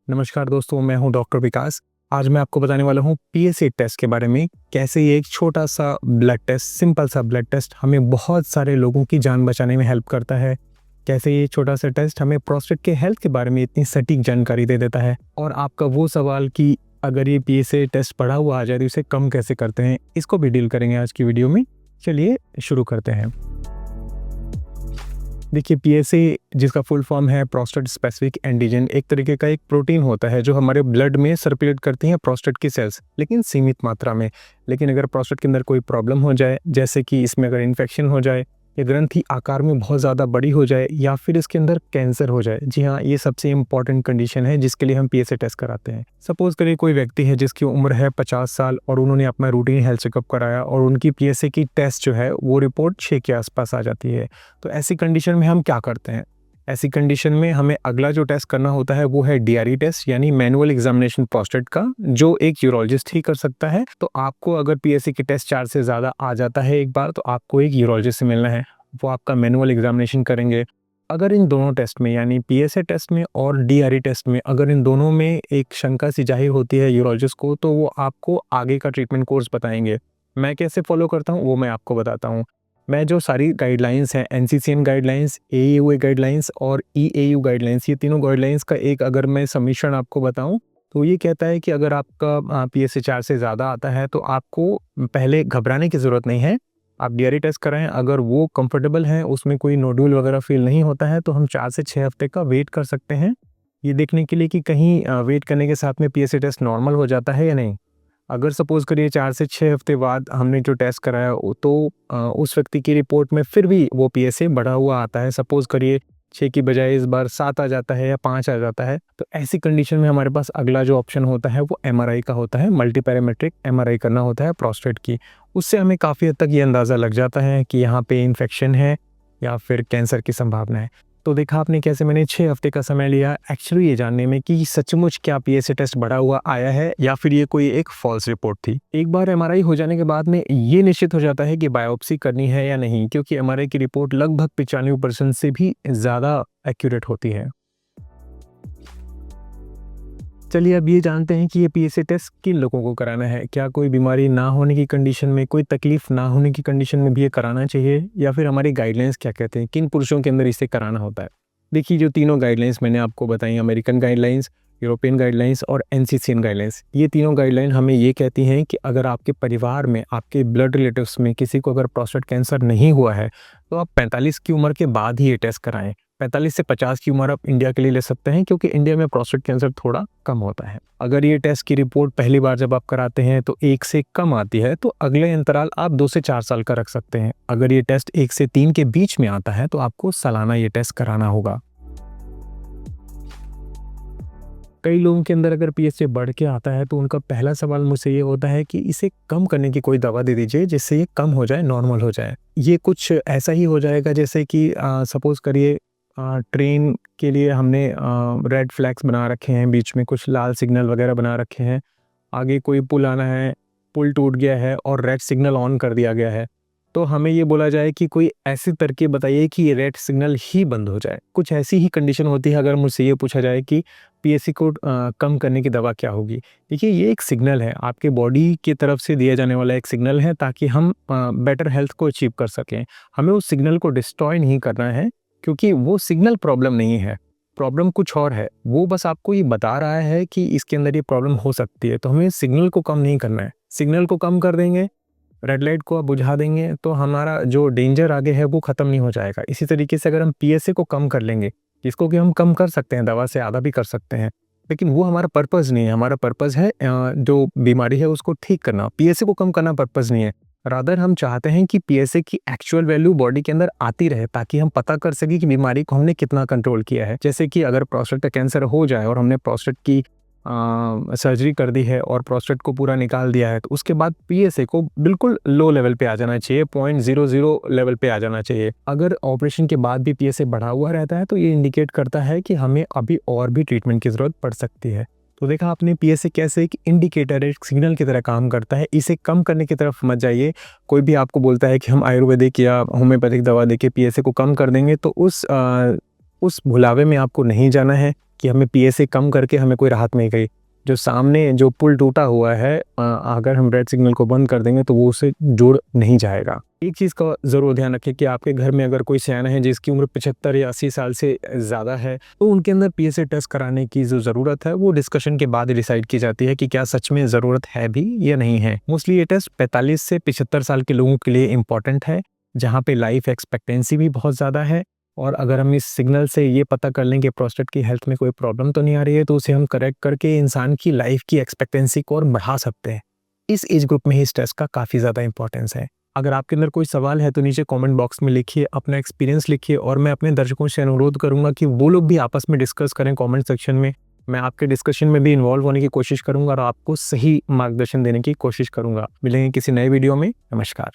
नमस्कार दोस्तों, मैं हूं डॉक्टर विकास। आज मैं आपको बताने वाला हूं पीएसए टेस्ट के बारे में। कैसे ये एक छोटा सा ब्लड टेस्ट, सिंपल सा ब्लड टेस्ट हमें बहुत सारे लोगों की जान बचाने में हेल्प करता है। कैसे ये छोटा सा टेस्ट हमें प्रोस्टेट के हेल्थ के बारे में इतनी सटीक जानकारी दे देता है। और आपका वो सवाल कि अगर ये पीएसए टेस्ट पड़ा हुआ आ जाए तो इसे कम कैसे करते हैं, इसको भी डील करेंगे आज की वीडियो में। चलिए शुरू करते हैं। देखिए, पीएसए जिसका फुल फॉर्म है प्रोस्टेट स्पेसिफिक एंटीजन, एक तरीके का एक प्रोटीन होता है जो हमारे ब्लड में सर्कुलेट करती हैं प्रोस्टेट की सेल्स, लेकिन सीमित मात्रा में। लेकिन अगर प्रोस्टेट के अंदर कोई प्रॉब्लम हो जाए, जैसे कि इसमें अगर इन्फेक्शन हो जाए या ग्रंथि आकार में बहुत ज़्यादा बड़ी हो जाए या फिर इसके अंदर कैंसर हो जाए, जी हाँ, ये सबसे इंपॉर्टेंट कंडीशन है जिसके लिए हम पीएसए टेस्ट कराते हैं। सपोज करिए कोई व्यक्ति है जिसकी उम्र है 50 साल और उन्होंने अपना रूटीन हेल्थ चेकअप कराया और उनकी पीएसए की टेस्ट जो है वो रिपोर्ट 6 के आसपास आ जाती है। तो ऐसी कंडीशन में हम क्या करते हैं? ऐसी कंडीशन में हमें अगला जो टेस्ट करना होता है वो है डीआरई टेस्ट, यानी मैनुअल एग्जामिनेशन प्रोस्टेट का, जो एक यूरोलॉजिस्ट ही कर सकता है। तो आपको अगर पीएसए की टेस्ट 4 से ज़्यादा आ जाता है एक बार, तो आपको एक यूरोलॉजिस्ट से मिलना है, वो आपका मैनुअल एग्जामिनेशन करेंगे। अगर इन दोनों टेस्ट में, यानी पीएसए टेस्ट में और डीआरई टेस्ट में, अगर इन दोनों में एक शंका सी जाहिर होती है यूरोलॉजिस्ट को, तो वो आपको आगे का ट्रीटमेंट कोर्स बताएंगे। मैं कैसे फॉलो करता हूँ वो मैं आपको बताता हूँ। मैं जो सारी गाइडलाइंस हैं, एनसीसीएन गाइडलाइंस, एएयू गाइडलाइंस और ईएयू गाइडलाइंस, ये तीनों गाइडलाइंस का एक अगर मैं सबमिशन आपको बताऊं, तो ये कहता है कि अगर आपका पीएसए 4 से ज़्यादा आता है तो आपको पहले घबराने की ज़रूरत नहीं है। आप डीआरई टेस्ट कराएं, अगर वो कंफर्टेबल है, उसमें कोई नोड्यूल वगैरह फील नहीं होता है, तो हम 4 से 6 हफ्ते का वेट कर सकते हैं, ये देखने के लिए कि कहीं वेट करने के साथ में पीएसए टेस्ट नॉर्मल हो जाता है या नहीं। अगर सपोज़ करिए 4 से 6 हफ्ते बाद हमने जो टेस्ट कराया तो उस व्यक्ति की रिपोर्ट में फिर भी वो पीएसए बढ़ा हुआ आता है, सपोज़ करिए 6 की बजाय इस बार 7 आ जाता है या 5 आ जाता है, तो ऐसी कंडीशन में हमारे पास अगला जो ऑप्शन होता है वो एमआरआई का होता है। मल्टीपैरामेट्रिक एमआरआई करना होता है प्रोस्टेट की। उससे हमें काफ़ी हद तक ये अंदाज़ा लग जाता है कि यहाँ पे इन्फेक्शन है या फिर कैंसर की संभावना है। तो देखा आपने कैसे मैंने 6 हफ्ते का समय लिया एक्चुअली ये जानने में कि सचमुच क्या पीएसए टेस्ट बढ़ा हुआ आया है या फिर ये कोई एक फॉल्स रिपोर्ट थी। एक बार एमआरआई हो जाने के बाद में ये निश्चित हो जाता है कि बायोप्सी करनी है या नहीं, क्योंकि एमआरआई की रिपोर्ट लगभग 95% से भी ज़्यादा एक्यूरेट होती है। चलिए अब ये जानते हैं कि ये पीएसए टेस्ट किन लोगों को कराना है। क्या कोई बीमारी ना होने की कंडीशन में, कोई तकलीफ ना होने की कंडीशन में भी ये कराना चाहिए, या फिर हमारी गाइडलाइंस क्या कहते हैं, किन पुरुषों के अंदर इसे कराना होता है। देखिए, जो तीनों गाइडलाइंस मैंने आपको बताई, अमेरिकन गाइडलाइंस, यूरोपियन गाइडलाइंस और एनसीसीएन गाइडलाइंस, ये तीनों गाइडलाइन हमें ये कहती हैं कि अगर आपके परिवार में, आपके ब्लड रिलेटिव्स में किसी को अगर प्रोस्टेट कैंसर नहीं हुआ है तो आप 45 की उम्र के बाद ही ये टेस्ट कराएं। 45 से 50 की उम्र आप इंडिया के लिए ले सकते हैं, क्योंकि इंडिया में प्रोस्टेट कैंसर थोड़ा कम होता है। अगर ये टेस्ट की रिपोर्ट पहली बार जब आप कराते हैं तो 1 से कम आती है, तो अगले अंतराल आप 2 से 4 साल का रख सकते हैं। अगर ये टेस्ट 1 से 3 के बीच में आता है तो आपको सालाना ये टेस्ट कराना होगा। कई लोगों के अंदर अगर पीएसए बढ़ के आता है तो उनका पहला सवाल मुझसे ये होता है कि इसे कम करने की कोई दवा दे दीजिए जिससे ये कम हो जाए, नॉर्मल हो जाए। ये कुछ ऐसा ही हो जाएगा जैसे कि सपोज़ करिए ट्रेन के लिए हमने रेड फ्लैग्स बना रखे हैं, बीच में कुछ लाल सिग्नल वगैरह बना रखे हैं, आगे कोई पुल आना है, पुल टूट गया है और रेड सिग्नल ऑन कर दिया गया है, तो हमें ये बोला जाए कि कोई ऐसी तरकीब बताइए कि ये रेड सिग्नल ही बंद हो जाए। कुछ ऐसी ही कंडीशन होती है अगर मुझसे ये पूछा जाए कि पीएसए को कम करने की दवा क्या होगी। देखिए, ये एक सिग्नल है, आपके बॉडी की तरफ से दिया जाने वाला एक सिग्नल है, ताकि हम बेटर हेल्थ को अचीव कर सकें। हमें उस सिग्नल को डिस्ट्रॉय नहीं करना है, क्योंकि वो सिग्नल प्रॉब्लम नहीं है, प्रॉब्लम कुछ और है। वो बस आपको ये बता रहा है कि इसके अंदर ये प्रॉब्लम हो सकती है, तो हमें सिग्नल को कम नहीं करना है। सिग्नल को कम कर देंगे, रेड लाइट को आप बुझा देंगे, तो हमारा जो डेंजर आगे है वो ख़त्म नहीं हो जाएगा। इसी तरीके से अगर हम पीएसए को कम कर लेंगे, जिसको कि हम कम कर सकते हैं, दवा से आधा भी कर सकते हैं, लेकिन वो हमारा पर्पज़ नहीं है। हमारा पर्पज़ है जो बीमारी है उसको ठीक करना, पीएसए को कम करना पर्पज़ नहीं है। रादर हम चाहते हैं कि पीएसए की एक्चुअल वैल्यू बॉडी के अंदर आती रहे, ताकि हम पता कर सकें कि बीमारी को हमने कितना कंट्रोल किया है। जैसे कि अगर प्रोस्टेट का कैंसर हो जाए और हमने प्रोस्टेट की सर्जरी कर दी है और प्रोस्टेट को पूरा निकाल दिया है, तो उसके बाद पीएसए को बिल्कुल लो लेवल पे आ जाना चाहिए, 0.00 लेवल पे आ जाना चाहिए। अगर ऑपरेशन के बाद भी पीएसए बढ़ा हुआ रहता है तो ये इंडिकेट करता है कि हमें अभी और भी ट्रीटमेंट की ज़रूरत पड़ सकती है। तो देखा आपने पीएसए कैसे एक इंडिकेटर, एक सिग्नल की तरह काम करता है। इसे कम करने की तरफ मत जाइए। कोई भी आपको बोलता है कि हम आयुर्वेदिक या होम्योपैथिक दवा देके पीएसए को कम कर देंगे, तो उस भुलावे में आपको नहीं जाना है कि हमें पीएसए कम करके हमें कोई राहत मिल गई। जो सामने जो पुल टूटा हुआ है अगर हम रेड सिग्नल को बंद कर देंगे तो वो उससे जुड़ नहीं जाएगा। एक चीज़ का ज़रूर ध्यान रखें कि आपके घर में अगर कोई सयाना है जिसकी उम्र 75 या 80 साल से ज़्यादा है, तो उनके अंदर पीएसए टेस्ट कराने की जो ज़रूरत है वो डिस्कशन के बाद डिसाइड की जाती है कि क्या सच में ज़रूरत है भी या नहीं है। मोस्टली ये टेस्ट 45 से 75 साल के लोगों के लिए इम्पॉर्टेंट है, जहाँ पे लाइफ एक्सपेक्टेंसी भी बहुत ज़्यादा है। और अगर हम इस सिग्नल से ये पता कर लें कि प्रोस्टेट की हेल्थ में कोई प्रॉब्लम तो नहीं आ रही है, तो उसे हम करेक्ट करके इंसान की लाइफ की एक्सपेक्टेंसी को और बढ़ा सकते हैं। इस एज ग्रुप में ही इस टेस्ट का काफ़ी ज़्यादा इंपॉर्टेंस है। अगर आपके अंदर कोई सवाल है तो नीचे कमेंट बॉक्स में लिखिए, अपना एक्सपीरियंस लिखिए और मैं अपने दर्शकों से अनुरोध करूंगा कि वो लोग भी आपस में डिस्कस करें कमेंट सेक्शन में। मैं आपके डिस्कशन में भी इन्वॉल्व होने की कोशिश करूंगा और आपको सही मार्गदर्शन देने की कोशिश करूंगा। मिलेंगे किसी नए वीडियो में। नमस्कार।